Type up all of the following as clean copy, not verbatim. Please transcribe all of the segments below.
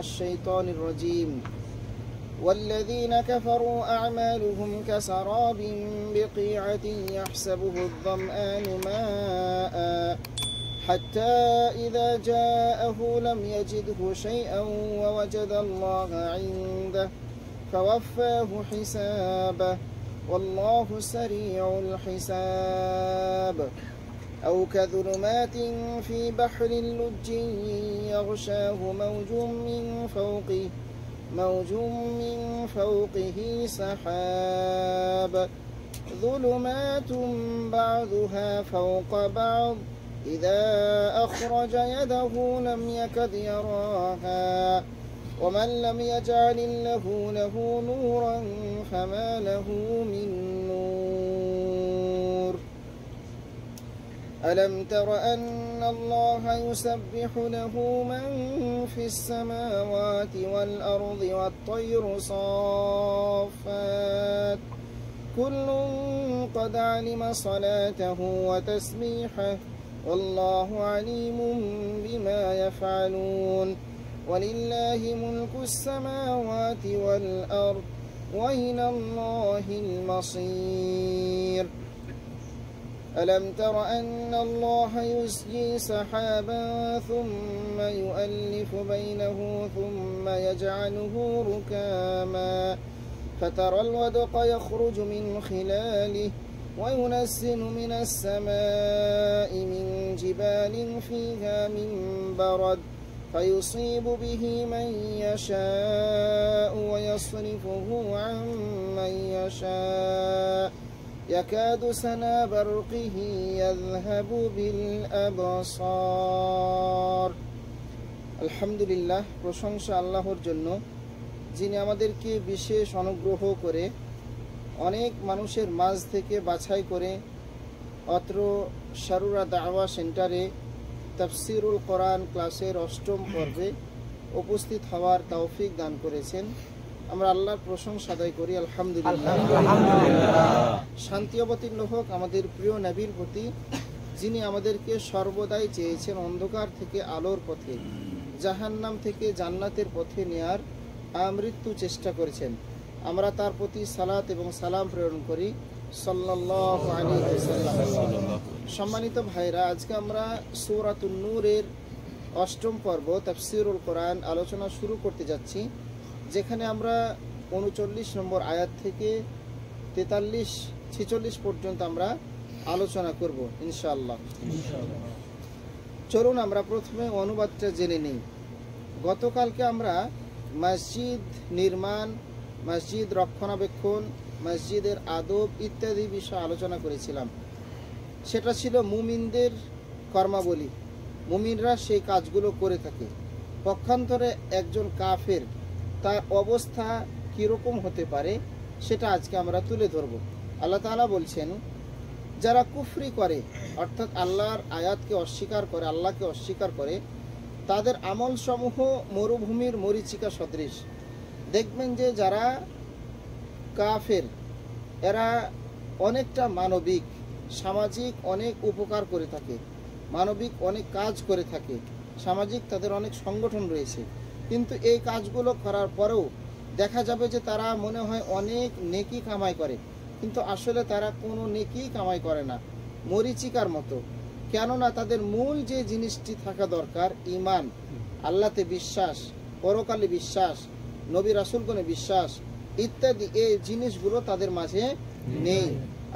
الشيطان الرجيم والذين كفروا أعمالهم كسراب بقيعة يحسبه الظمآن ماء حتى إذا جاءه لم يجده شيئا ووجد الله عنده فوفاه حسابه والله سريع الحساب أو كظلمات في بحر لج يغشاه موج من فوقه سحاب ظلمات بعضها فوق بعض إذا أخرج يده لم يكد يراها ومن لم يجعل له نورا فما له من نور ألم تر أن الله يسبح له من في السماوات والأرض والطير صافات كل قد علم صلاته وتسبيحه والله عليم بما يفعلون ولله ملك السماوات والأرض وإلى الله المصير ألم تر أن الله يزجي سحابا ثم يؤلف بينه ثم يجعله ركاما فترى الودق يخرج من خلاله وينزل من السماء من جبال فيها من برد فيصيب به من يشاء ويصرفه عن من يشاء يكاد سنا برقه يذهب بالأبصار আলহামদুলিল্লাহ প্রশংসা আল্লাহর জন্য যিনি আমাদেরকে বিশেষ অনুগ্রহ করে অনেক মানুষের মাঝ থেকে বাছাই করে অত্র শারুরা দাওয়া সেন্টারে তাফসিরুল কোরআন ক্লাসের ৮ম পর্বে উপস্থিত হওয়ার তৌফিক দান করেছেন। আমরা আল্লাহর প্রশংসা আদায় করি আলহামদুলিল্লাহ। শান্তি অবতীর্ণ হোক আমাদের প্রিয় নবীর প্রতি, যিনি আমাদেরকে সর্বদাই চেয়েছেন অন্ধকার থেকে আলোর পথে, জাহান্নাম থেকে জান্নাতের পথে নেয়ার আমৃত্যু চেষ্টা করেছেন। আমরা তার প্রতি সালাত এবং সালাম প্রেরণ করি সাল্লাল্লাহু আলাইহি ওয়াসাল্লাম। সম্মানিত ভাইরা, আজকে আমরা সূরাতুন নূরের ৮ম পর্ব তাফসিরুল কোরআন আলোচনা শুরু করতে যাচ্ছি, যেখানে আমরা ৩৯ নম্বর আয়াত থেকে ৪৩-৪৬ পর্যন্ত আমরা আলোচনা করব ইনশাআল্লাহ। চলুন আমরা প্রথমে অনুবাদটা জেনে নিই। গতকালকে আমরা মসজিদ নির্মাণ, মসজিদ রক্ষণাবেক্ষণ, মসজিদের আদব ইত্যাদি বিষয়ে আলোচনা করেছিলাম। সেটা ছিল মুমিনদের কর্মাবলী, মুমিনরা সেই কাজগুলো করে থাকে। পক্ষান্তরে একজন কাফের, তার অবস্থা কীরকম হতে পারে সেটা আজকে আমরা তুলে ধরব। আল্লাহ তাআলা বলছেন, যারা কুফরি করে অর্থাৎ আল্লাহর আয়াতকে অস্বীকার করে, আল্লাহকে অস্বীকার করে, তাদের আমলসমূহ মরুভূমির মরীচিকা সদৃশ। দেখবেন যে যারা কাফের এরা অনেকটা মানবিক, সামাজিক অনেক উপকার করে থাকে, মানবিক অনেক কাজ করে থাকে, সামাজিক তাদের অনেক সংগঠন রয়েছে, কিন্তু এই কাজগুলো করার পরেও দেখা যাবে যে তারা মনে হয় অনেক নেকি কামাই করে, কিন্তু আসলে তারা কোনো নেকি কামাই করে না, মরীচিকার মতো। কেননা তাদের মূল যে জিনিসটি থাকা দরকার, ঈমান, আল্লাহতে বিশ্বাস, পরকালে বিশ্বাস, নবী রাসূলগণে বিশ্বাস ইত্যাদি, এই জিনিসগুলো তাদের মাঝে নেই।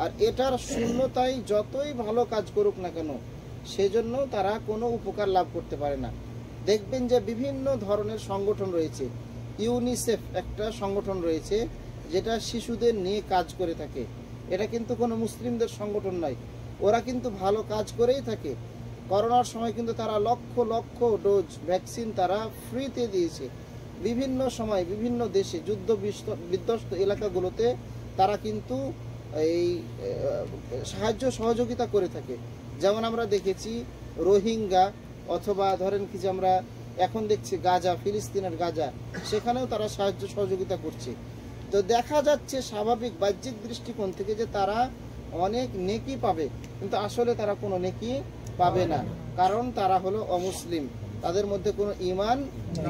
আর এটার শূন্যতায় যতই ভালো কাজ করুক না কেন, সেজন্য তারা কোনো উপকার লাভ করতে পারে না। দেখবেন যে বিভিন্ন ধরনের সংগঠন রয়েছে। ইউনিসেফ একটা সংগঠন রয়েছে যেটা শিশুদের নিয়ে কাজ করে থাকে। এটা কিন্তু কোনো মুসলিমদের সংগঠন নয়, ওরা কিন্তু ভালো কাজ করেই থাকে। করোনার সময় কিন্তু তারা লক্ষ লক্ষ ডোজ ভ্যাকসিন তারা ফ্রিতে দিয়েছে। বিভিন্ন সময় বিভিন্ন দেশে যুদ্ধ বিধ্বস্ত এলাকাগুলোতে তারা কিন্তু এই সাহায্য সহযোগিতা করে থাকে। যেমন আমরা দেখেছি রোহিঙ্গা, অথবা ধরেন কি যে আমরা এখন দেখছি গাজা, ফিলিস্তিনের গাজা, সেখানেও তারা সাহায্য সহযোগিতা করছে। তো দেখা যাচ্ছে স্বাভাবিক বাহ্যিক দৃষ্টিকোণ থেকে যে তারা অনেক নেকি পাবে, কিন্তু আসলে তারা কোনো নেকি পাবে না, কারণ তারা হলো অমুসলিম, তাদের মধ্যে কোনো ঈমান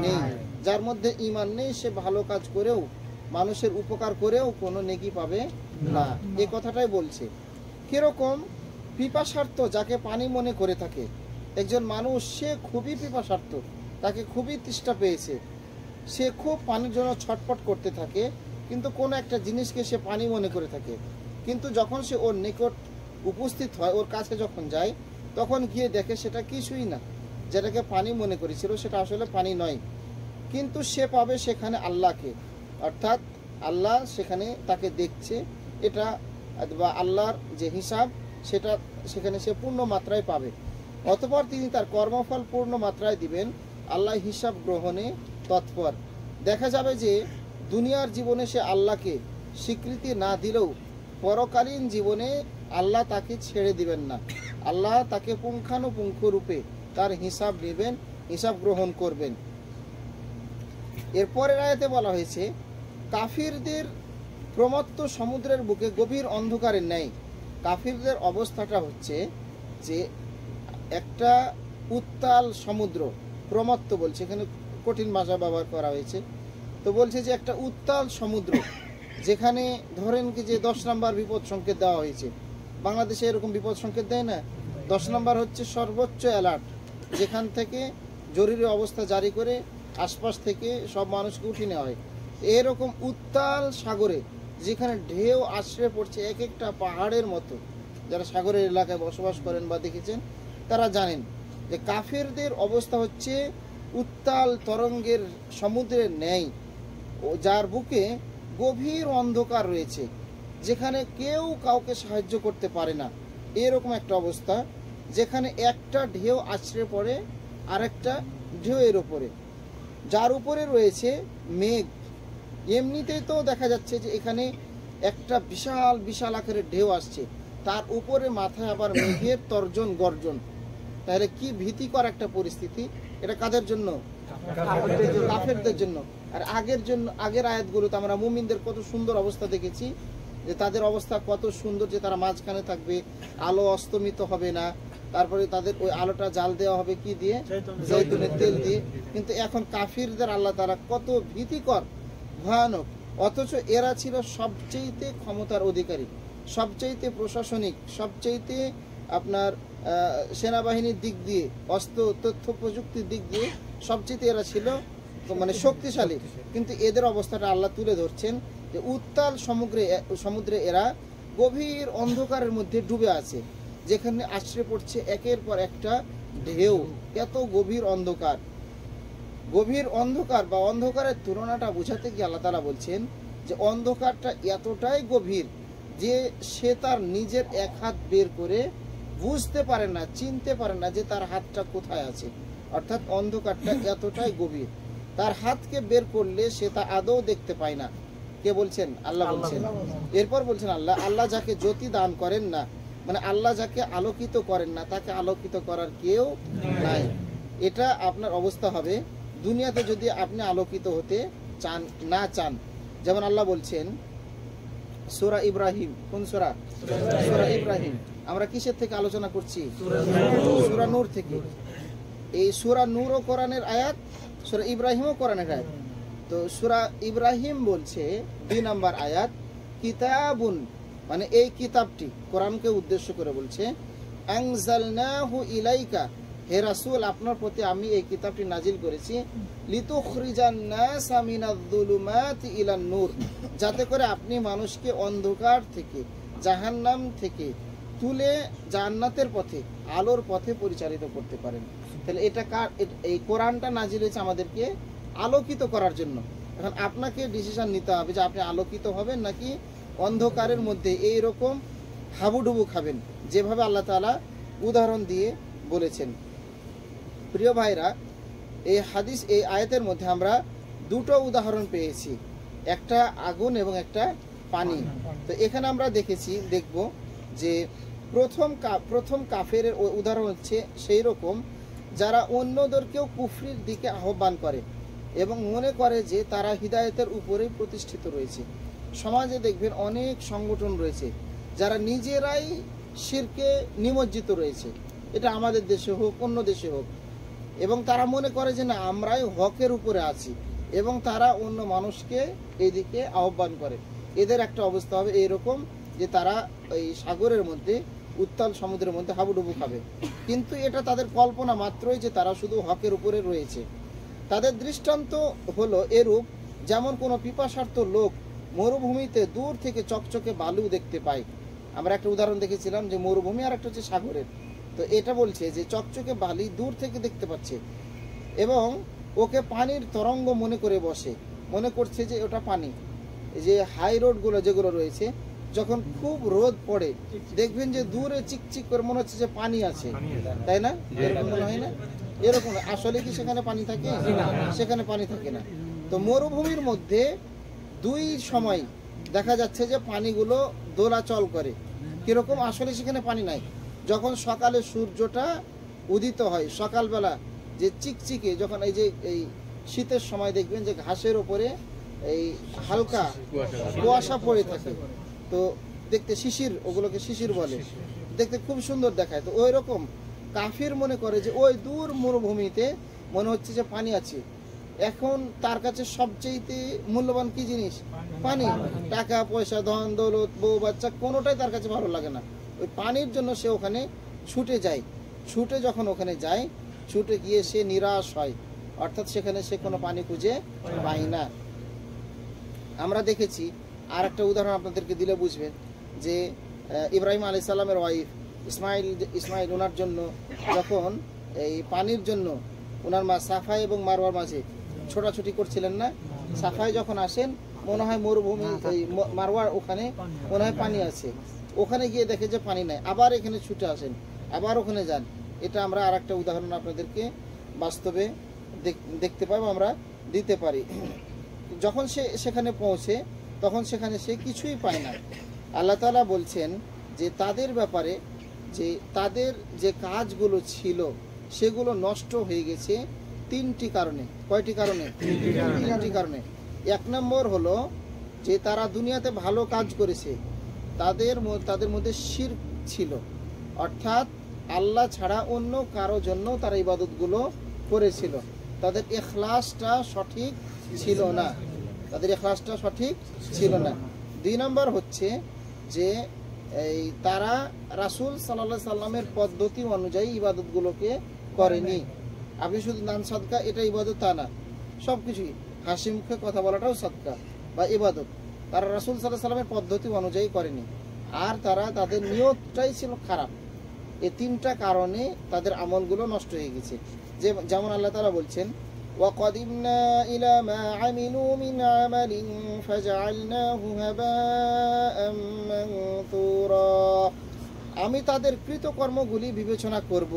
নেই। যার যার মধ্যে ঈমান নেই সে ভালো কাজ করেও, মানুষের উপকার করেও কোনো নেকি পাবে না। এই কথাটাই বলছে। কিরকম পিপাসার্থ যাকে পানি মনে করে থাকে, একজন মানুষ সে খুবই পিপাসার্থ, তাকে খুবই তৃষ্ণা পেয়েছে, সে খুব পানির জন্য ছটফট করতে থাকে, কিন্তু কোনো একটা জিনিসকে সে পানি মনে করে থাকে, কিন্তু যখন সে ওর নিকট উপস্থিত হয়, ওর কাছে যখন যায়, তখন গিয়ে দেখে সেটা কিছুই না, যেটাকে পানি মনে করেছিল সেটা আসলে পানি নয়। কিন্তু সে পাবে সেখানে আল্লাহকে, অর্থাৎ আল্লাহ সেখানে তাকে দেখছে, এটা বা আল্লাহর যে হিসাব সেটা সেখানে সে পূর্ণ মাত্রায় পাবে। অতঃপর তিনি তার কর্মফল পূর্ণ মাত্রায় দিবেন, আল্লাহ হিসাব গ্রহণে তৎপর। দেখা যাবে যে দুনিয়ার জীবনে সে আল্লাহকে স্বীকৃতি না দিলেও পরকালীন জীবনে আল্লাহ তাকে ছেড়ে দিবেন না, আল্লাহ তাকে পুঙ্খানুপুঙ্খ রূপে তার হিসাব নেবেন, হিসাব গ্রহণ করবেন। এরপরের আয়াতে বলা হয়েছে কাফিরদের প্রমত্ত সমুদ্রের বুকে গভীর অন্ধকারের ন্যায়। কাফিরদের অবস্থাটা হচ্ছে যে একটা উত্তাল সমুদ্র, প্রমত্ত বলছে, এখানে কঠিন ভাষা ব্যবহার করা হয়েছে, তো বলছে যে একটা উত্তাল সমুদ্র, যেখানে ধরেন কি যে 10 নম্বর বিপদ সংকেত দেওয়া হয়েছে। বাংলাদেশে এরকম বিপদ সংকেত দেয় না, 10 নম্বর হচ্ছে সর্বোচ্চ অ্যালার্ট, যেখান থেকে জরুরি অবস্থা জারি করে আশপাশ থেকে সব মানুষকে উঠিয়ে নেওয়া হয়। এরকম উত্তাল সাগরে যেখানে ঢেউ আছড়ে পড়ছে এক একটা পাহাড়ের মতো, যারা সাগরের এলাকায় বসবাস করেন বা দেখেছেন তারা জানেন যে কাফেরদের অবস্থা হচ্ছে উত্তাল তরঙ্গের সমুদ্রের ন্যায়, যার বুকে গভীর অন্ধকার রয়েছে, যেখানে কেউ কাউকে সাহায্য করতে পারে না। এরকম একটা অবস্থা, যেখানে একটা ঢেউ আছড়ে পড়ে আরেকটা ঢেউয়ের উপরে, যার উপরে রয়েছে মেঘ। এমনিতেই তো দেখা যাচ্ছে যে এখানে একটা বিশাল বিশাল আকারের ঢেউ আসছে, তার উপরে মাথায় আবার মেঘের তর্জন গর্জন। তাহলে কি ভীতিকর একটা পরিস্থিতি! এটা কাদের জন্য? কাফেরদের জন্য। আর আগের আয়াতগুলোতে আমরা মুমিনদের কত সুন্দর অবস্থা দেখেছি, যে তাদের অবস্থা কত সুন্দর, যে তারা মাঝখানে থাকবে, আলো অস্তমিত হবে না, তারপরে তাদের ওই আলোটা জাল দেওয়া হবে কি দিয়ে? জৈতুনের তেল দিয়ে। কিন্তু এখন কাফিরদের আল্লাহ তাআলা কত ভীতিকর, ভয়ানক, অথচ এরা ছিল সবচেয়েতে ক্ষমতার অধিকারী, সবচেয়েতে প্রশাসনিক, সবচেয়েতে আপনার সেনাবাহিনীর দিক দিয়ে, অস্ত্র তথ্য প্রযুক্তির দিক দিয়ে সবচেয়ে এরা ছিল মানে শক্তিশালী। কিন্তু এদের অবস্থাটা আল্লাহ তুলে ধরছেন যে উত্তাল সমুদ্রে এরা গভীর অন্ধকারের মধ্যে ডুবে আছে, যেখানে আছড়ে পড়ছে একের পর একটা ঢেউ। এত গভীর অন্ধকার, গভীর অন্ধকার বা অন্ধকারের তুলনাটা বোঝাতে গিয়ে আল্লাহ তাআলা বলছেন যে অন্ধকারটা এতটাই গভীর যে সে তার নিজের এক হাত বের করে বুঝতে পারে না, চিনতে পারে না যে তার হাতটা কোথায় আছে। অর্থাৎ অন্ধকারটা এতটাই গভীর, তার হাতকে বের করলে সে তা আদৌ দেখতে পায় না। কে বলছেন? আল্লাহ বলছেন। এরপর বলছেন আল্লাহ যাকে জ্যোতি দান করেন না, মানে আল্লাহ যাকে আলোকিত করেন না, তাকে আলোকিত করার কেউ নাই। এটা আপনার অবস্থা হবে দুনিয়াতে যদি আপনি আলোকিত হতে চান। যেমন আল্লাহ বলছেন সূরা ইব্রাহিম, কোন সূরা? সূরা ইব্রাহিম। আমরা কিসের থেকে আলোচনা করছি? সূরা নূর থেকে। এই সূরা নূরও কোরআনের আয়াত, সূরা ইব্রাহিমও কোরআনের আয়াত। তো সূরা ইব্রাহিম বলছে 2 নম্বর আয়াত, কিতাবুন, মানে এই কিতাবটি কোরআনকে উদ্দেশ্য করে বলছে, আনজালনাহু ইলাইকা, হে রাসূল আপনার প্রতি আমি এই কিতাবটি নাজিল করেছি, লিতুখরিজান নাসা মিনাজ-যুলুমাতি ইলান নূর, যাতে করে আপনি মানুষকে অন্ধকার থেকে, জাহান্নাম থেকে তুলে জান্নাতের পথে, আলোর পথে পরিচালিত করতে পারেন। তাহলে এটা এই কোরআনটা নাজিল হয়েছে আমাদেরকে আলোকিত করার জন্য। এখন আপনাকে ডিসিশন নিতে হবে যে আপনি আলোকিত হবেন নাকি অন্ধকারের মধ্যে এইরকম হাবুডুবু খাবেন, যেভাবে আল্লাহ তাআলা উদাহরণ দিয়ে বলেছেন। প্রিয় ভাইরা, এই আয়াতের মধ্যে আমরা 2টো উদাহরণ পেয়েছি, একটা আগুন এবং একটা পানি। তো এখানে আমরা দেখব যে প্রথম কাফের উদাহরণ হচ্ছে সেই রকম যারা অন্যদেরকেও কুফরির দিকে আহ্বান করে এবং মনে করে যে তারা হিদায়েতের উপরেই প্রতিষ্ঠিত রয়েছে। সমাজে দেখবেন অনেক সংগঠন রয়েছে যারা নিজেরাই শিরকে নিমজ্জিত রয়েছে, এটা আমাদের দেশে হোক অন্য দেশে হোক, এবং তারা মনে করে যে না আমরাই হকের উপরে আছি, এবং তারা অন্য মানুষকে এইদিকে আহ্বান করে। এদের একটা অবস্থা হবে এইরকম যে তারা এই সাগরের মধ্যে, উত্তাল সমুদ্রের মধ্যে হাবুডুবু খাবে। কিন্তু এটা তাদের কল্পনা মাত্রই যে তারা শুধু হকের উপরে রয়েছে। তাদের দৃষ্টান্ত হলো এরূপ, যেমন কোনো পিপাসার্থ লোক মরুভূমিতে দূর থেকে চকচকে বালু দেখতে পায়। আমরা একটা উদাহরণ দেখেছিলাম যে মরুভূমি আর একটা হচ্ছে সাগরের। তো এটা বলছে যে চকচকে বালি দূর থেকে দেখতে পাচ্ছে এবং ওকে পানির তরঙ্গ মনে করে বসে, মনে করছে যে ওটা পানি। এই যে হাই রোডগুলো যেগুলো রয়েছে, যখন খুব রোদ পড়ে দেখবেন যে দূরে চিকচিক করে মনে হচ্ছে যে পানি আছে, তাই না? এরকম মনে হয় না? এরকম আসলে কি সেখানে পানি থাকে? সেখানে পানি থাকে না। তো মরুভূমির মধ্যে দুই সময় দেখা যাচ্ছে যে পানিগুলো দোলাচল করে। কিরকম? আসলে সেখানে পানি নাই। যখন সকালে সূর্যটা উদিত হয় সকালবেলা, যে চিকচিকে, যখন এই যে এই শীতের সময় দেখবেন যে ঘাসের ওপরে এই হালকা কুয়াশা পড়ে থাকে, তো দেখতে শিশির, ওগুলোকে শিশির বলে, দেখতে খুব সুন্দর দেখায়। তো ওই রকম কাফির মনে করে যে ওই দূর মরুভূমিতে মনে হচ্ছে যে পানি আছে। এখন তার কাছে সবচেয়ে মূল্যবান কি জিনিস? পানি। টাকা পয়সা, ধন দৌলত, বউ বাচ্চা কোনোটাই তার কাছে ভালো লাগে না। ওই পানির জন্য সে ওখানে ছুটে যায়। ছুটে যখন ওখানে যায়, ছুটে গিয়ে সে নিরাশ হয়, অর্থাৎ সেখানে সে কোনো পানি খুঁজে পায় না। আমরা দেখেছি, আর একটা উদাহরণ আপনাদেরকে দিলে বুঝবেন, যে ইব্রাহিম আলাইহিস সালামের ওয়াইফ ইসমাইল ওনার জন্য যখন এই পানির জন্য ওনার মা সাফাই এবং মারওয়ার মাঝে ছোটাছুটি করছিলেন না, সাফাই যখন আসেন মনে হয় মরুভূমি, এই মারওয়ার ওখানে মনে হয় পানি আছে, ওখানে গিয়ে দেখে যে পানি নাই, আবার এখানে ছুটে আসেন, আবার ওখানে যান। এটা আমরা আর একটা উদাহরণ আপনাদেরকে বাস্তবে দেখতে পাবো, আমরা দিতে পারি। যখন সে সেখানে পৌঁছে তখন সেখানে সে কিছুই পায় না। আল্লাহ তাআলা বলছেন যে তাদের ব্যাপারে, যে তাদের যে কাজগুলো ছিল সেগুলো নষ্ট হয়ে গেছে তিনটি কারণে। কয়টি কারণে? তিনটি কারণে। এক নম্বর হলো যে তারা দুনিয়াতে ভালো কাজ করেছে, তাদের মধ্যে শিরক ছিল, অর্থাৎ আল্লাহ ছাড়া অন্য কারো জন্য তারা ইবাদতগুলো করেছিল। তাদের ইখলাসটা সঠিক ছিল না, তাদের ইখলাসটা সঠিক ছিল না। দুই নম্বর হচ্ছে যে এই তারা রাসূল সাল্লাল্লাহু আলাইহি সাল্লামের পদ্ধতি অনুযায়ী ইবাদতগুলোকে করেনি। আপনি শুধু দান সাদকা এটা ইবাদত তা না, সব কিছুই, হাসি মুখে কথা বলাটাও সাদকা বা ইবাদত। তারা রাসূল সাল্লাল্লাহু আলাইহি সাল্লামের পদ্ধতি অনুযায়ী করেনি, আর তারা তাদের নিয়তটাই ছিল খারাপ। এই তিনটা কারণে তাদের আমলগুলো নষ্ট হয়ে গেছে। যেমন আল্লাহ তাআলা বলছেন, وَقَدِمْنَا إِلَى مَا عَمِلُوا مِنْ عَمَلٍ فَجَعَلْنَاهُ هَبَاءً مَنثُورًا। আমি তাদের কৃতকর্মগুলি বিবেচনা করব।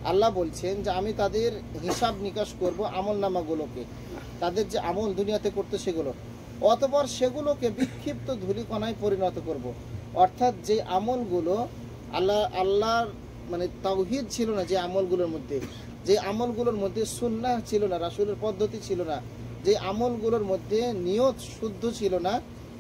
আল্লাহ বলছেন যে আমি তাদের হিসাব নিকাশ করব আমল নামাগুলোকে, তাদের যে আমল দুনিয়াতে করতে সেগুলো, অতঃপর সেগুলোকে বিক্ষিপ্ত ধূলিকণায় পরিণত করব। অর্থাৎ যে আমলগুলো আল্লাহর মানে তাওহীদ ছিল না, যে আমলগুলোর মধ্যে সুন্নাহ ছিল না, রাসূলের পদ্ধতি ছিল না, যে আমলগুলোর মধ্যে নিয়ত শুদ্ধ ছিল না,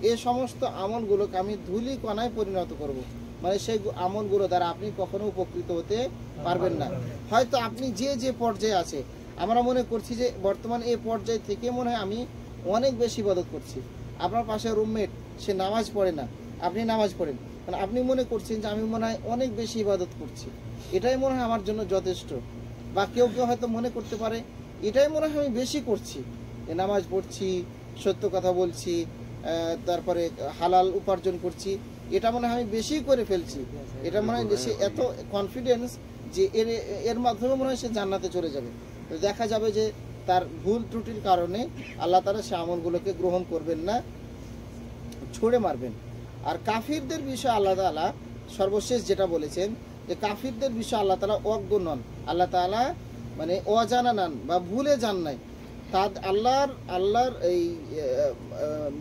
এ সমস্ত আমলগুলোকে আমি ধূলিকণায় পরিণত করব। মানে সেই আমলগুলো দ্বারা আপনি কখনো উপকৃত হতে পারবেন না। হয়তো আপনি যে পর্যায়ে আছে, আমরা মনে করছি যে বর্তমান এই পর্যায় থেকে মনে হয় আমি অনেক বেশি ইবাদত করছি। আপনার পাশে রুমমেট, সে নামাজ পড়ে না, আপনি নামাজ পড়েন, কারণ আপনি মনে করছেন যে আমি মনে হয় অনেক বেশি ইবাদত করছি, এটাই মনে হয় আমার জন্য যথেষ্ট। বা কেউ হয়তো মনে করতে পারে এটাই মনে হয় আমি বেশি করছি, নামাজ পড়ছি, সত্য কথা বলছি, তারপরে হালাল উপার্জন করছি, এটা মনে হয় আমি বেশি করে ফেলছি। এটা মনে হয় সে এত কনফিডেন্স যে এর মাধ্যমে মনে হয় সে জান্নাতে চলে যাবে। তো দেখা যাবে যে তার ভুল ত্রুটির কারণে আল্লাহ তাআলা সে আমলগুলোকে গ্রহণ করবেন না, ছুঁড়ে মারবেন। আর কাফিরদের বিষয়ে আল্লাহ তাআলা সর্বশেষ যেটা বলেছেন, যে কাফিরদের বিষয়ে আল্লাহ তাআলা অজ্ঞ নন, আল্লাহ তাআলা মানে অজানা নন বা ভুলে যান নাই। আল্লাহর এই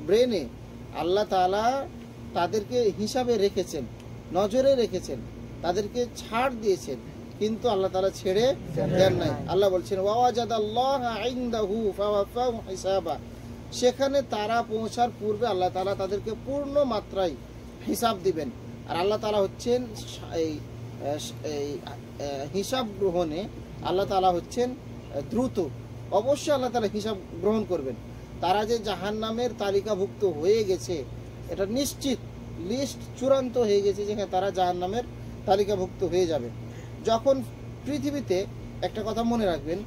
ব্রেনে আল্লাহ তাআলা তাদেরকে হিসাবে রেখেছেন, নজরে রেখেছেন, তাদেরকে ছাড় দিয়েছেন, কিন্তু আল্লাহ তাআলা ছেড়ে দেন নাই। আল্লাহ বলছেন, ওয়াজাদাল্লাহা ইনদাহু ফাওয়াফাহু হিসাবা। সেখানে তারা পৌঁছার পূর্বে আল্লাহ তাআলা তাদেরকে পূর্ণ মাত্রায় হিসাব দিবেন। আর আল্লাহ তাআলা হচ্ছেন এই হিসাব গ্রহণে আল্লাহ তাআলা হচ্ছেন দ্রুত। অবশ্যই আল্লাহ তাআলা হিসাব গ্রহণ করবেন। তারা যে জাহান্নামের তালিকাভুক্ত হয়ে গেছে এটা নিশ্চিত, লিস্ট চূড়ান্ত হয়ে গেছে, যেখানে তারা জাহান্নামের তালিকাভুক্ত হয়ে যাবে। যখন পৃথিবীতে, একটা কথা মনে রাখবেন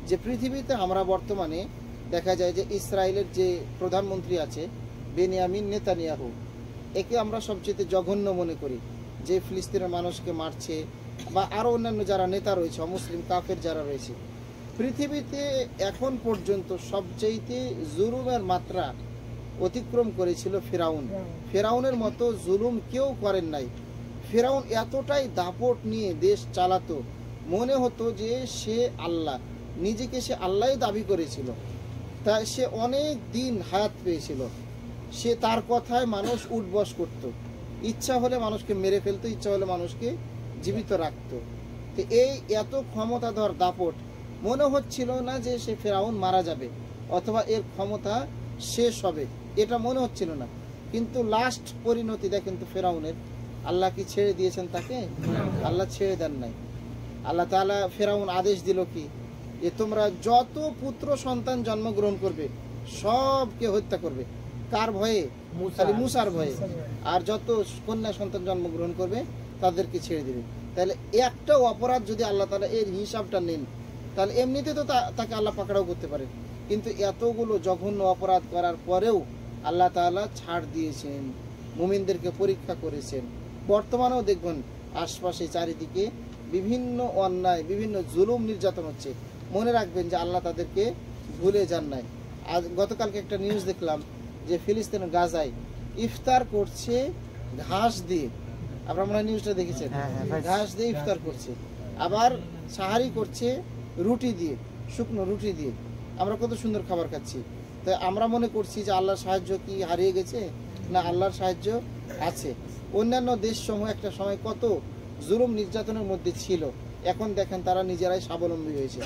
যে পৃথিবীতে আমরা বর্তমানে দেখা যায় যে ইসরায়েলের যে প্রধানমন্ত্রী আছে বেনিয়ামিন নেতানিয়াহু, একে আমরা সবচেয়ে জঘন্য মনে করি, যে ফিলিস্তিনের মানুষকে মারছে, বা আরও অন্যান্য যারা নেতা রয়েছে, অমুসলিম কাফের যারা রয়েছে। পৃথিবীতে এখন পর্যন্ত সবচেয়ে জুলুমের মাত্রা অতিক্রম করেছিল ফেরাউন। ফেরাউনের মতো জুলুম কেউ করেন নাই। ফেরাউন এতটাই দাপট নিয়ে দেশ চালাতো, মনে হতো যে সে আল্লাহ, নিজেকে সে আল্লাহই দাবি করেছিল। তাই সে অনেক দিন হায়াত পেয়েছিল। সে তার কথায় মানুষ উঠবস করত, ইচ্ছা হলে মানুষকে মেরে ফেলতো, ইচ্ছা হলে মানুষকে জীবিত রাখতো। তো এই এত ক্ষমতাধর দাপট, মনে হচ্ছিল না যে সে ফেরাউন মারা যাবে অথবা এর ক্ষমতা শেষ হবে, এটা মনে হচ্ছিল না। কিন্তু লাস্ট পরিণতি দেখেন তো ফেরাউনের, আল্লাহ কি ছেড়ে দিয়েছেন তাকে? আল্লাহ ছেড়ে দেন নাই। আল্লাহ তাআলা ফেরাউন আদেশ দিল কি, যে তোমরা যত পুত্র সন্তান জন্মগ্রহণ করবে সবকে হত্যা করবে। কার ভয়ে? খালি মুসার ভয়ে। আর যত কন্যা সন্তান জন্মগ্রহণ করবে তাদেরকে ছেড়ে দেবে। তাহলে একটা অপরাধ যদি আল্লাহ তাআলা এর হিসাবটা নেন, তাহলে এমনিতে তো তাকে আল্লাহ পাকড়াও করতে পারে। কিন্তু এতগুলো জঘন্য অপরাধ করার পরেও আল্লাহ তাআলা ছাড় দিয়েছেন, মুমিনদেরকে পরীক্ষা করেছেন। বর্তমানেও দেখবেন আশপাশে চারিদিকে বিভিন্ন অন্যায়, বিভিন্ন জুলুম নির্যাতন হচ্ছে। মনে রাখবেন যে আল্লাহ তাদেরকে ভুলে যান নাই। আজ গতকালকে একটা নিউজ দেখলাম যে ফিলিস্তিনের গাজায় ইফতার করছে ঘাস দিয়ে। আপনারা মনে হয় নিউজটা দেখেছেন, ঘাস দিয়ে ইফতার করছে। আবার সাহারি করছে রুটি দিয়ে, শুকনো রুটি দিয়ে। আমরা কত সুন্দর খাবার খাচ্ছি। তো আমরা মনে করছি যে আল্লাহর সাহায্য কি হারিয়ে গেছে? না, আল্লাহর সাহায্য আছে। অন্যান্য দেশসমূহ একটা সময় কত জুলুম নির্যাতনের মধ্যে ছিল, এখন দেখেন তারা নিজেরাই স্বাবলম্বী হয়েছে।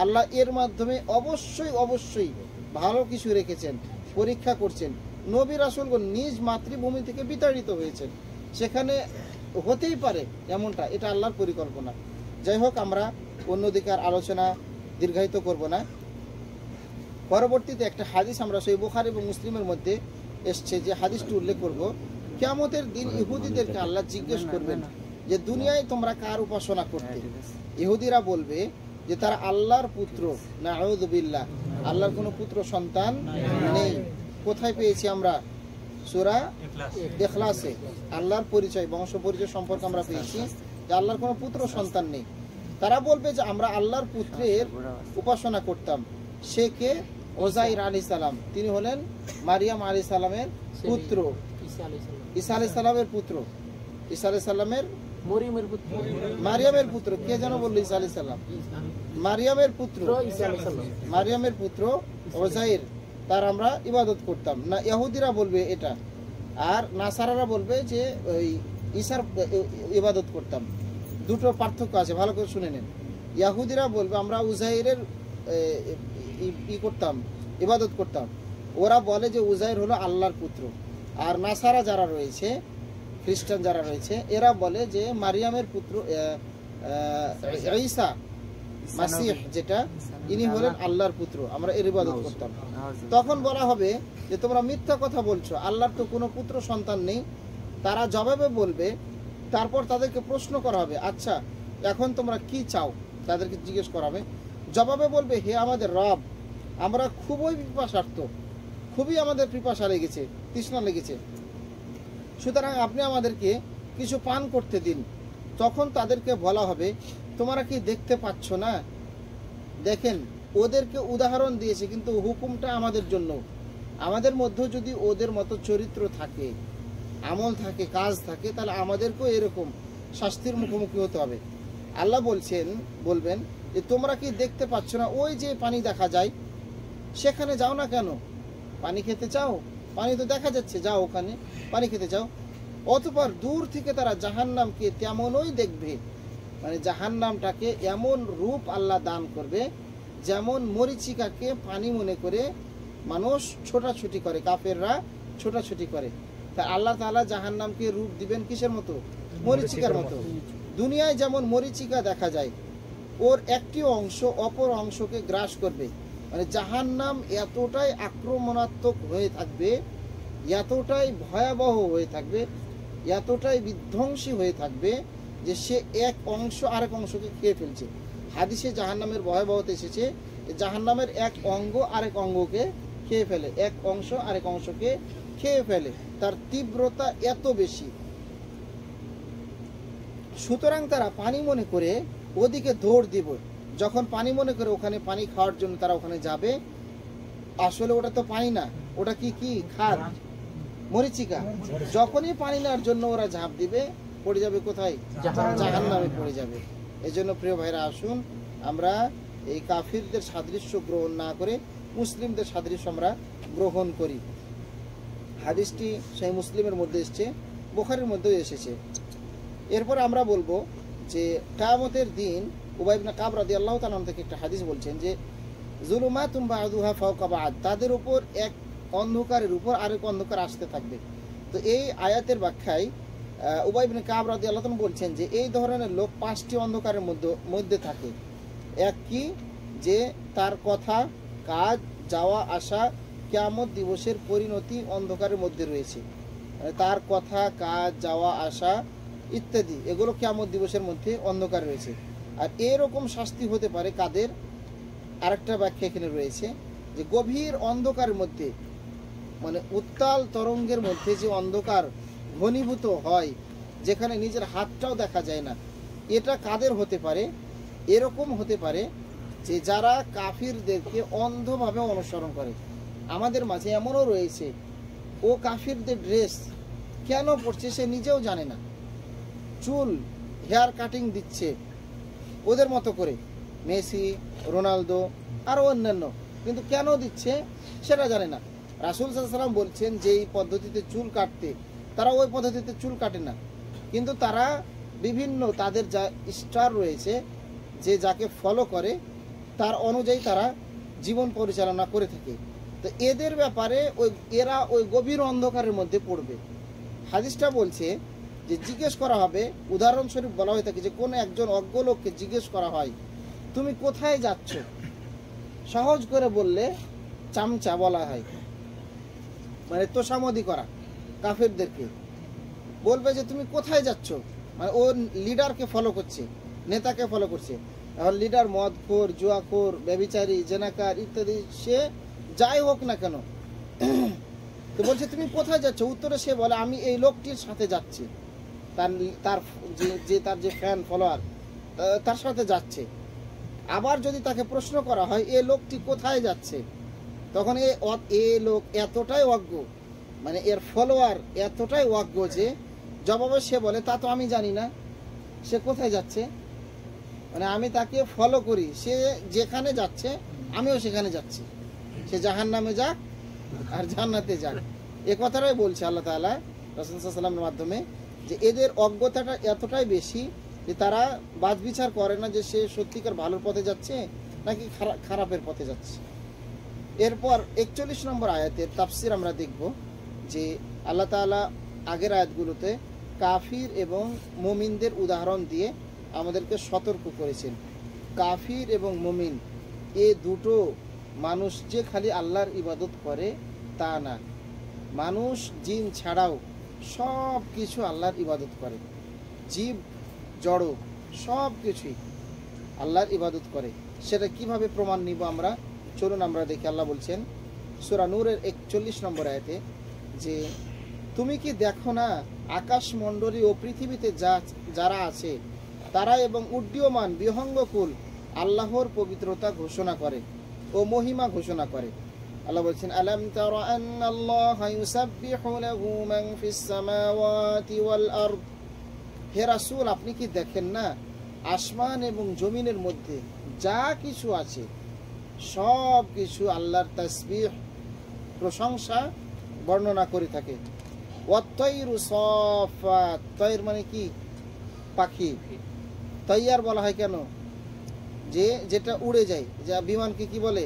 আল্লাহ এর মাধ্যমে অবশ্যই অবশ্যই ভালো কিছু রেখেছেন, পরীক্ষা করছেন। নবী রাসূলগণ নিজ মাতৃভূমি থেকে বিতাড়িত হয়েছেন, সেখানে হতেই পারে এমনটা, এটা আল্লাহর পরিকল্পনা। যাই হোক, আমরা অন্যদিকে আর আলোচনা দীর্ঘায়িত করব না। পরবর্তীতে একটা হাদিস আমরা সহিহ বুখারী এবং মুসলিমের মধ্যে এসছে, যে হাদিসটি উল্লেখ করব। কিয়ামতের দিন ইহুদিদেরকে আল্লাহ জিজ্ঞেস করবেন যে দুনিয়ায় তোমরা কার উপাসনা করতে? ইহুদিরা বলবে যে তারা আল্লাহর পুত্র, নাউযু বিল্লাহ, আল্লাহর কোনো পুত্র সন্তান নেই। কোথায় পেয়েছি আমরা? সূরা ইখলাসে আল্লাহর পরিচয়, বংশ পরিচয় সম্পর্কে আমরা পেয়েছি যে আল্লাহর কোনো পুত্র সন্তান নেই। তারা বলবে যে আমরা আল্লাহর পুত্রের উপাসনা করতাম। সে কে? ওজাইর আলাইহিস সালাম। তিনি হলেন মারিয়াম আলাইহিস সালামের পুত্র, ঈসা আলাইহিস সালামের পুত্র, ঈসা আলাইহিস সালামের মারিয়ামের পুত্র। কে যেন বললো? ঈসা আলাইহিস সালাম মারিয়ামের পুত্র, মারিয়ামের পুত্র ওজাইর, তার আমরা ইবাদত করতাম না। ইহুদিরা বলবে এটা, আর নাসারারা বলবে যে ওই ঈসার ইবাদত করতাম। দুটো পার্থক্য আছে, ভালো করে শুনে নেন। ইহুদিরা বলবে আমরা উজাইরের করতাম, ইবাদত করতাম। ওরা বলে যে উজাইর হলো আল্লাহর পুত্র। আর নাসারা যারা রয়েছে, খ্রিস্টান যারা রয়েছে, এরা বলে যে মারিয়ামের পুত্র ঈসা মাসিহ, যেটা ইনি হলেন আল্লাহর পুত্র, আমরা এর ইবাদত করতাম। তখন বলা হবে যে তোমরা মিথ্যা কথা বলছো, আল্লাহর তো কোনো পুত্র সন্তান নেই। তারা জবাবে বলবে, তারপর তাদেরকে প্রশ্ন করা হবে, আচ্ছা এখন তোমরা কি চাও? তাদেরকে জিজ্ঞেস করা হবে। জবাবে বলবে, হে আমাদের রব, আমরা খুবই পিপাসার্থ, খুবই আমাদের পিপাসা লেগেছে, তৃষ্ণা লেগেছে, সুতরাং আপনি আমাদেরকে কিছু পান করতে দিন। তখন তাদেরকে বলা হবে, তোমরা কি দেখতে পাচ্ছ না? দেখেন, ওদেরকে উদাহরণ দিয়েছে, কিন্তু হুকুমটা আমাদের জন্য। আমাদের মধ্যে যদি ওদের মতো চরিত্র থাকে, আমল থাকে, কাজ থাকে, তাহলে আমাদেরকেও এরকম শাস্তির মুখোমুখি হতে হবে। আল্লাহ বলবেন যে তোমরা কি দেখতে পাচ্ছ না? ওই যে পানি দেখা যায়, সেখানে যাও না কেন? পানি খেতে চাও? পানি তো দেখা যাচ্ছে, যাও ওখানে পানি খেতে চাও। অতঃপর দূর থেকে তারা জাহান্নামকে তেমনই দেখবে, মানে জাহান্নামটাকে এমন রূপ আল্লাহ দান করবে যেমন মরিচিকাকে পানি মনে করে মানুষ ছোটাছুটি করে, কাফেররা ছোটাছুটি করে। তা আল্লাহ তাআলা জাহান্নামকে রূপ দিবেন কিসের মতো? মরিচিকার মতো। দুনিয়ায় যেমন মরিচিকা দেখা যায়, ওর একটি অংশ অপর অংশকে গ্রাস করবে, মানে জাহান্নাম এতটাই আক্রমণাত্মক হয়ে থাকবে, এতটাই ভয়াবহ হয়ে থাকবে, এতটাই বিধ্বংসী হয়ে থাকবে যে সে এক অংশ আরেক অংশকে খেয়ে ফেলছে। হাদিসে জাহান্নামের ভয়াবহতা এসেছে, জাহান্নামের এক অঙ্গ আরেক অঙ্গকে খেয়ে ফেলে, এক অংশ আরেক অংশকে খেয়ে ফেলে, তার তীব্রতা এত বেশি। সুতরাং তারা পানি মনে করে ওদিকে দৌড় দিব। যখন পানি মনে করে ওখানে পানি খাওয়ার জন্য তারা ওখানে যাবে, আসলে ওটা তো পানি না, ওটা কি কি খাদ, মরিচিকা। যখনই পানি নেওয়ার জন্য ওরা ঝাঁপ দিবে, পড়ে যাবে কোথায়? জাহান্নামে পড়ে যাবে। এজন্য প্রিয় ভাইরা, আসুন আমরা এই কাফিরদের সাদৃশ্য গ্রহণ না করে মুসলিমদের সাদৃশ্য আমরা গ্রহণ করি। হাদিসটি সেই মুসলিমের মধ্যে এসেছে, বুখারীর মধ্যেও এসেছে। এরপর আমরা বলবো যে কিয়ামতের দিন উবাই ইবনে কাব রাদিয়াল্লাহু তাআলা থেকে একটা হাদিস বলছেন যে যুলুমাতুম বা'দুহা ফাওকা বা'দ, তাদের উপর এক অন্ধকারের উপর আরেক অন্ধকার আসতে থাকবে। তো এই আয়াতের ব্যাখ্যায় উবাই ইবনে কাব রাদিয়াল্লাহু তাআলা বলছেন যে এই ধরনের লোক 5টি অন্ধকারের মধ্যে থাকে। এক কি, যে তার কথা, কাজ, যাওয়া আসা কিয়ামত দিবসের পরিণতি অন্ধকারের মধ্যে রয়েছে। তার কথা, কাজ, যাওয়া আসা ইত্যাদি এগুলো কিয়ামত দিবসের মধ্যে অন্ধকার রয়েছে। আর এরকম শাস্তি হতে পারে কাদের, আরেকটা ব্যাখ্যা এখানে রয়েছে যে গভীর অন্ধকারের মধ্যে, মানে উত্তাল তরঙ্গের মধ্যে যে অন্ধকার ঘনীভূত হয়, যেখানে নিজের হাতটাও দেখা যায় না, এটা কাদের হতে পারে? এরকম হতে পারে যে যারা কাফিরদেরকে অন্ধভাবে অনুসরণ করে। আমাদের মাঝে এমনও রয়েছে, ও কাফিরদের ড্রেস কেন পরছে সে নিজেও জানে না, চুল হেয়ার কাটিং দিচ্ছে ওদের মতো করে, মেসি, রোনালদো আরও অন্যান্য, কিন্তু কেন দিচ্ছে সেটা জানে না। রাসূল সাল্লাল্লাহু আলাইহি ওয়াসাল্লাম বলছেন যে এই পদ্ধতিতে চুল কাটতে, তারা ওই পদ্ধতিতে চুল কাটে না, কিন্তু তারা বিভিন্ন তাদের যা স্টার রয়েছে, যে যাকে ফলো করে তার অনুযায়ী তারা জীবন পরিচালনা করে থাকে। তো এদের ব্যাপারে এরা ওই গভীর অন্ধকারের মধ্যে পড়বে। হাদিসটা বলছে যে জিজ্ঞেস করা হবে, উদাহরণস্বরূপ বলা হয়ে থাকে যে কোনো একজন অজ্ঞ লোককে জিজ্ঞেস করা হয় তুমি কোথায় যাচ্ছ, সহজ করে বললে চামচা বলা হয়, মানে তোষামদি করা কাফেরদেরকে। বলবে যে তুমি কোথায় যাচ্ছ, মানে ও লিডারকে ফলো করছে, নেতাকে ফলো করছে। এখন লিডার মদখোর, জুয়াখোর, ব্যভিচারী, জেনাকার ইত্যাদি, সে যাই হোক না কেন, তো বলছে তুমি কোথায় যাচ্ছ, উত্তরে সে বলে আমি এই লোকটির সাথে যাচ্ছি, তার যে ফ্যান ফলোয়ার তার সাথে যাচ্ছে। আবার যদি তাকে প্রশ্ন করা হয় এ লোকটি কোথায় যাচ্ছে, তখন এ লোক এতটাই অজ্ঞ, মানে এর ফলোয়ার এতটাই অজ্ঞ যে জবাবে সে বলে তা তো আমি জানি না সে কোথায় যাচ্ছে, মানে আমি তাকে ফলো করি, সে যেখানে যাচ্ছে আমিও সেখানে যাচ্ছি, সে জাহান্নামে যাক আর জান্নাতে যাক। এ কথাটাই বলছে আল্লাহ তাআলা রাসূল সাল্লাল্লাহু আলাইহি ওয়াসাল্লামের মাধ্যমে, যে এদের অজ্ঞতাটা এতটাই বেশি যে তারা বাছবিচার করে না যে সে সত্যিকার ভালোর পথে যাচ্ছে নাকি খারাপের পথে যাচ্ছে। এরপর 41 নম্বর আয়াতের তাফসির আমরা দেখব যে আল্লাহ তাআলা আগের আয়াতগুলোতে কাফির এবং মুমিনদের উদাহরণ দিয়ে আমাদেরকে সতর্ক করেছেন। কাফির এবং মুমিন এ দুটো মানুষ যে খালি আল্লাহর ইবাদত করে তা না, মানুষ জিন ছাড়াও সব কিছু আল্লাহর ইবাদত করে, জীব জড় সব কিছুই আল্লাহর ইবাদত করে। সেটা কিভাবে প্রমাণ নিব আমরা, চলুন আমরা দেখি। আল্লাহ বলছেন সূরা নূরের 41 নম্বর আয়াতে যে তুমি কি দেখো না আকাশমণ্ডলী ও পৃথিবীতে যারা আছে তারা এবং উড্ডীয়মান বিহঙ্গকুল আল্লাহর পবিত্রতা ঘোষণা করে ও মহিমা ঘোষণা করে। আল্লাহ বলছেন আলাম তারা আন্নাল্লাহা ইউসাব্বিহু লাহু মান ফিস সামাওয়াতি ওয়াল আরদ, হে রাসূল আপনি কি দেখেন না আসমান এবং জমিনের মধ্যে যা কিছু আছে সব কিছু আল্লাহর তাসবিহ প্রশংসা বর্ণনা করে থাকে। ওয়াত-তায়রু সাফাত, তায়র মানে কি পাখি, তাইয়ার বলা হয় কেন, যে যেটা উড়ে যায়, যা বিমানকে কি বলে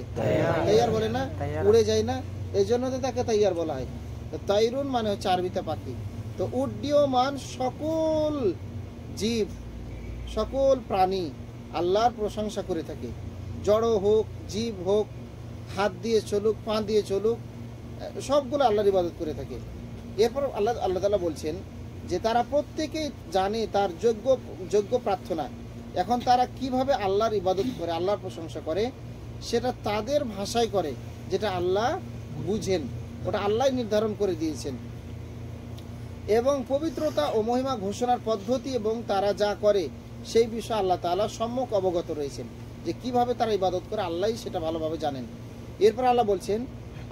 তাইয়ার বলে না, উড়ে যায় না, এই জন্য তো তাকে তাইয়ার বলা হয়। তো তাইরুন মানে হচ্ছে আরবিতে পাখি। তো উড্ডীয়মান সকল জীব, সকল প্রাণী আল্লাহর প্রশংসা করে থাকে, জড় হোক জীব হোক হাত দিয়ে চলুক, পা দিয়ে চলুক, সবগুলো আল্লাহর ইবাদত করে থাকে। এরপর আল্লাহ তাআলা বলছেন যে তারা প্রত্যেকেই জানে তার যোগ্য প্রার্থনা। এখন তারা কিভাবে আল্লাহর ইবাদত করে, আল্লাহর প্রশংসা করে, সেটা তাদের ভাষায় করে, যেটা আল্লাহ বুঝেন, ওটা আল্লাহ নির্ধারণ করে দিয়েছেন। এবং পবিত্রতা ও মহিমা ঘোষণার পদ্ধতি এবং তারা যা করে সেই বিষয়ে আল্লাহ তাআলা সম্যক অবগত রয়েছেন, যে কিভাবে তারা ইবাদত করে আল্লাহই সেটা ভালোভাবে জানেন। এরপর আল্লাহ বলছেন,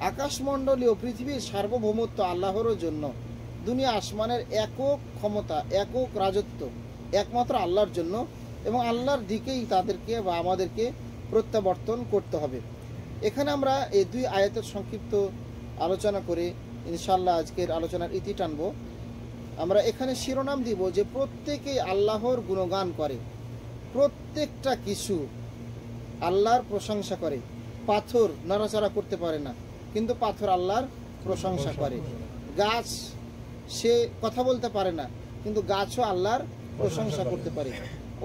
আকাশমণ্ডলী ও পৃথিবীর সার্বভৌমত্ব আল্লাহর জন্য। দুনিয়া আসমানের একক ক্ষমতা, একক রাজত্ব একমাত্র আল্লাহর জন্য, এবং আল্লাহর দিকেই তাদেরকে বা আমাদেরকে প্রত্যাবর্তন করতে হবে। এখানে আমরা এই দুই আয়াতের সংক্ষিপ্ত আলোচনা করে ইনশাআল্লাহ আজকের আলোচনার ইতি টানব। আমরা এখানে শিরোনাম দিব যে প্রত্যেকেই আল্লাহর গুণগান করে, প্রত্যেকটা কিছু আল্লাহর প্রশংসা করে। পাথর নড়াচড়া করতে পারে না, কিন্তু পাথর আল্লাহর প্রশংসা করে। গাছ সে কথা বলতে পারে না, কিন্তু গাছও আল্লাহর প্রশংসা করতে পারে।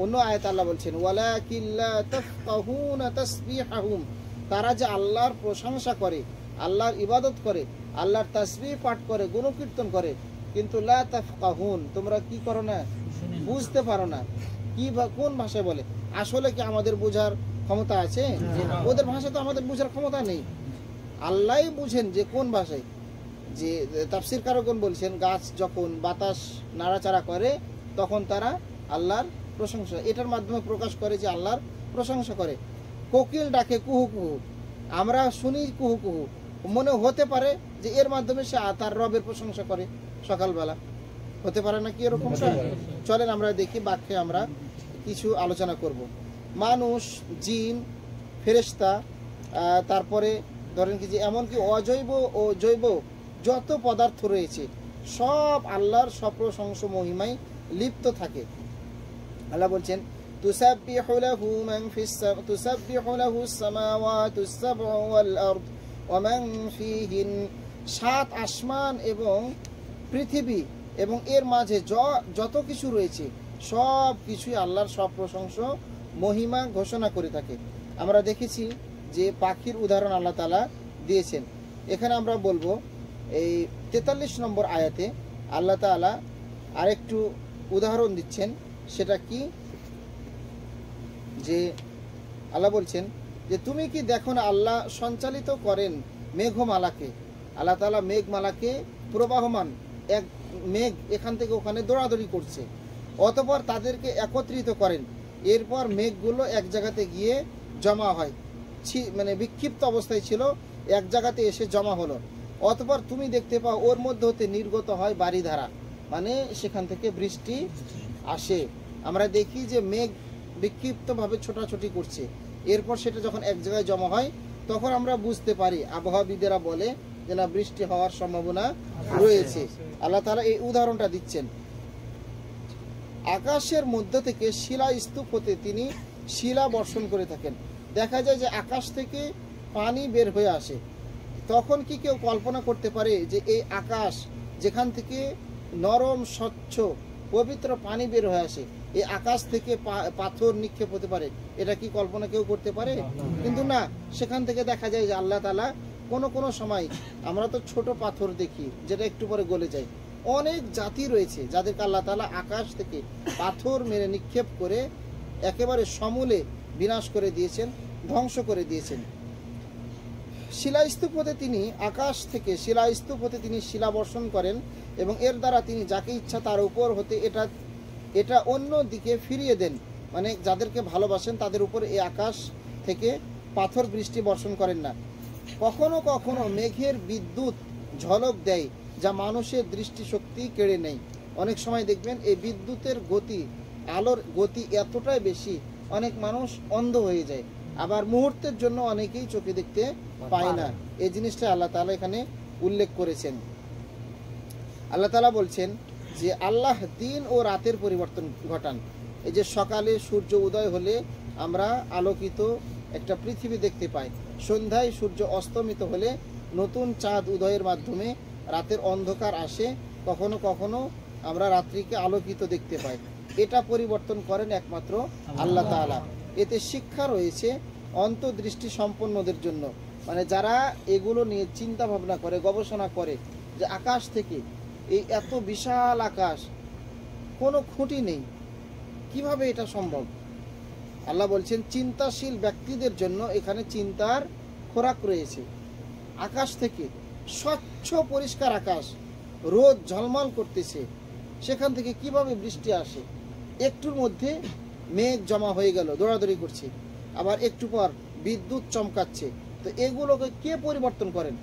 অন্য আয়াত আল্লাহ বলছেন, ওয়ালাকিন লা তাফকাহুনা তাসবিহাহুম, তারা যে আল্লাহর প্রশংসা করে, আল্লাহর ইবাদত করে, আল্লাহর তাসবিহ পাঠ করে, গুণকীর্তন করে, কিন্তু লা তাফকাহুন, তোমরা কি করো না, বুঝতে পারো না। কি কোন ভাষায় বলে? আসলে কি আমাদের বোঝার ক্ষমতা আছে? ওদের ভাষা তো আমাদের বোঝার ক্ষমতা নেই। আল্লাহই বুঝেন যে কোন ভাষায়। যে তাফসীরকারগণ বলছেন, গাছ যখন বাতাস নাড়াচাড়া করে তখন তারা আল্লাহর প্রশংসা এটার মাধ্যমে প্রকাশ করে যে আল্লাহর প্রশংসা করে। কোকিল ডাকে কুহু কুহু, আমরা শুনি কুহু কুহু, মনে হতে পারে যে এর মাধ্যমে সে তার রবের প্রশংসা করে। সকালবেলা হতে পারে না কি এরকমটা? চলেন আমরা দেখি, বাক্যে আমরা কিছু আলোচনা করব। মানুষ, জিন, ফেরেশতা, তারপরে ধরেন কি যে এমনকি অজৈব ও জৈব যত পদার্থ রয়েছে সব আল্লাহর সপ্রশংসা মহিমায় লিপ্ত থাকে। আল্লাহ বলছেন, তুসাব্বিহু লাহু মান তুসাব্বিহু সামাওয়াতুস সাবউ ওয়াল আরদ ওয়া মান ফীহিন, সাত আসমান এবং পৃথিবী এবং এর মাঝে যত কিছু রয়েছে সব কিছুই আল্লাহর সপ্রশংসা মহিমা ঘোষণা করে থাকে। আমরা দেখেছি যে পাখির উদাহরণ আল্লাহ তাআলা দিয়েছেন। এখানে আমরা বলবো এই 43 নম্বর আয়াতে আল্লাহ তাআলা আরেকটু উদাহরণ দিচ্ছেন। সেটা কি? যে আল্লাহ বলছেন যে তুমি কি দেখো না আল্লাহ সঞ্চালিত করেন মেঘমালাকে। আল্লাহ তাআলা মেঘমালাকে প্রবাহমান এক মেঘ এখান থেকে ওখানে দৌড়াদৌড়ি করছে, অতঃপর তাদেরকে একত্রিত করেন। এরপর মেঘগুলো এক জায়গাতে গিয়ে জমা হয়, মানে বিক্ষিপ্ত অবস্থায় ছিল, এক জায়গাতে এসে জমা হলো। অতঃপর তুমি দেখতে পাও ওর মধ্যে হতে নির্গত হয় বারিধারা, মানে সেখান থেকে বৃষ্টি আসে। আমরা দেখি যে মেঘ বিক্ষিপ্তভাবে ছোটাছুটি করছে, এরপর সেটা যখন এক জায়গায় জমা হয় তখন আমরা বুঝতে পারি, আবহাওয়াবিদেরা বলে যে না, বৃষ্টি হওয়ার সম্ভাবনা রয়েছে। আল্লাহ তাআলা এই উদাহরণটা দিচ্ছেন। আকাশের মধ্য থেকে শিলা স্তূপ হতে তিনি শিলা বর্ষণ করে থাকেন। দেখা যায় যে আকাশ থেকে পানি বের হয়ে আসে। তখন কি কেউ কল্পনা করতে পারে যে এই আকাশ যেখান থেকে নরম স্বচ্ছ পবিত্র পানি বের হয়ে আসে, এই আকাশ থেকে পাথর নিক্ষেপ হতে পারে? এটা কি কল্পনা কেউ করতে পারে? কিন্তু না, সেখান থেকে দেখা যায় যে আল্লাহ তাআলা কোনো সময়, আমরা তো ছোট পাথর দেখি যেটা একটু পরে গলে যায়, অনেক জাতি রয়েছে যাদেরকে আল্লাহ তাআলা আকাশ থেকে পাথর মেরে নিক্ষেপ করে একেবারে সমূলে বিনাশ করে দিয়েছেন, ধ্বংস করে দিয়েছেন। শিলাস্তূপ হতে তিনি, আকাশ থেকে শিলাস্তূপ হতে তিনি শিলা বর্ষণ করেন এবং এর দ্বারা তিনি যাকে ইচ্ছা তার উপর হতে এটা অন্য দিকে ফিরিয়ে দেন। মানে যাদেরকে ভালোবাসেন তাদের উপর এই আকাশ থেকে পাথর বৃষ্টি বর্ষণ করেন না। কখনো কখনো মেঘের বিদ্যুৎ ঝলক দেয় যা মানুষের দৃষ্টিশক্তি কেড়ে নেয়। অনেক সময় দেখবেন এই বিদ্যুতের গতি, আলোর গতি এতটাই বেশি, অনেক মানুষ অন্ধ হয়ে যায়। আবার মুহূর্তের জন্য অনেকেই চোখে দেখতে পায় না। এই জিনিসটা আল্লাহ তাআলা এখানে উল্লেখ করেছেন। আল্লাহ তাআলা বলছেন যে আল্লাহ দিন ও রাতের পরিবর্তন ঘটান। এই যে সকালে সূর্য উদয় হলে আমরা আলোকিত একটা পৃথিবী দেখতে পাই, সন্ধ্যায় সূর্য অস্তমিত হলে নতুন চাঁদ উদয়ের মাধ্যমে রাতের অন্ধকার আসে, কখনো কখনো আমরা রাত্রিকে আলোকিত দেখতে পাই। এটা পরিবর্তন করেন একমাত্র আল্লাহ তাআলা। এতে শিক্ষা রয়েছে অন্তর্দৃষ্টি সম্পন্নদের জন্য। মানে যারা এগুলো নিয়ে চিন্তা ভাবনা করে, গবেষণা করে যে আকাশ থেকে এই এত বিশাল আকাশ, কোনো খুঁটি নেই, কিভাবে এটা সম্ভব? আল্লাহ বলছেন চিন্তাশীল ব্যক্তিদের জন্য এখানে চিন্তার খোরাক রয়েছে। আকাশ থেকে স্বচ্ছ পরিষ্কার আকাশ, রোদ ঝলমল করতেছে, সেখান থেকে কিভাবে বৃষ্টি আসে? একটুর মধ্যে মেঘ জমা হয়ে গেল, দৌড়াদৌড়ি করছে, আবার একটু পর বিদ্যুৎ চমকাচ্ছে। তো এগুলোকে কে পরিবর্তন করেন?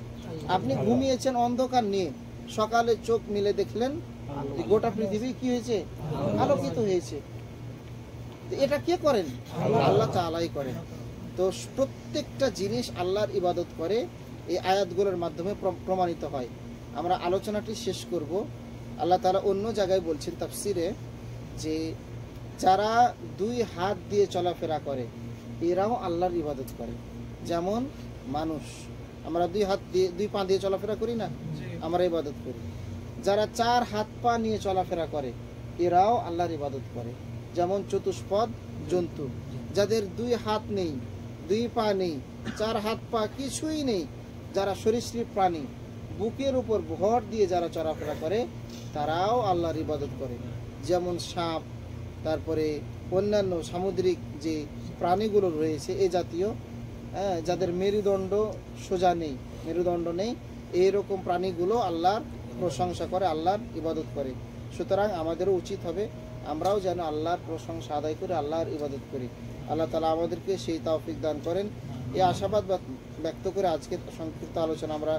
আপনি ঘুমিয়েছেন অন্ধকার নিয়ে, সকালে চোখ মিলে দেখলেন যে গোটা পৃথিবী কি হয়েছে? আলোকিত হয়েছে। তো এটা কে করেন? আল্লাহ তাআলাই করেন। তো প্রত্যেকটা জিনিস আল্লাহর ইবাদত করে এই আয়াতগুলোর মাধ্যমে প্রমাণিত হয়। আমরা আলোচনাটি শেষ করব। আল্লাহ তাআলা অন্য জায়গায় বলছেন তাফসিরে যে যারা দুই হাত দিয়ে চলাফেরা করে এরাও আল্লাহর ইবাদত করে। যেমন মানুষ, আমরা দুই হাত দিয়ে, দুই পা দিয়ে চলাফেরা করি না, আমরা ইবাদত করি। যারা চার হাত পা নিয়ে চলাফেরা করে এরাও আল্লাহর ইবাদত করে। যেমন চতুষ্পদ জন্তু, যাদের দুই হাত নেই, দুই পা নেই, চার হাত পা কিছুই নেই, যারা সরীসৃপ প্রাণী, বুকের উপর ভর দিয়ে যারা চলাফেরা করে তারাও আল্লাহর ইবাদত করে। যেমন সাপ, তারপরে অন্যান্য সামুদ্রিক যে প্রাণীগুলো রয়েছে এ জাতীয়, যাদের মেরুদণ্ড সোজা নেই, মেরুদণ্ড নেই, এইরকম প্রাণীগুলো আল্লাহর প্রশংসা করে, আল্লাহর ইবাদত করে। সুতরাং আমাদেরও উচিত হবে আমরাও যেন আল্লাহর প্রশংসা আদায় করে আল্লাহর ইবাদত করি। আল্লাহ তাআলা আমাদেরকে সেই তৌফিক দান করেন। এই আশাবাদ ব্যক্ত করে আজকের সংক্ষিপ্ত আলোচনা আমরা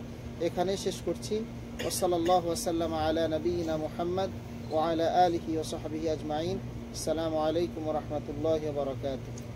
এখানে শেষ করছি। ওয়াসাল্লাল্লাহু ওয়াসাল্লাম আলা নবিয়িনা মুহাম্মদ ওয়া আলা আলিহি ওয়া সাহবিহি আজমাইন। আসসালামু আলাইকুম ওয়া রাহমাতুল্লাহি ওয়া বারাকাতুহু।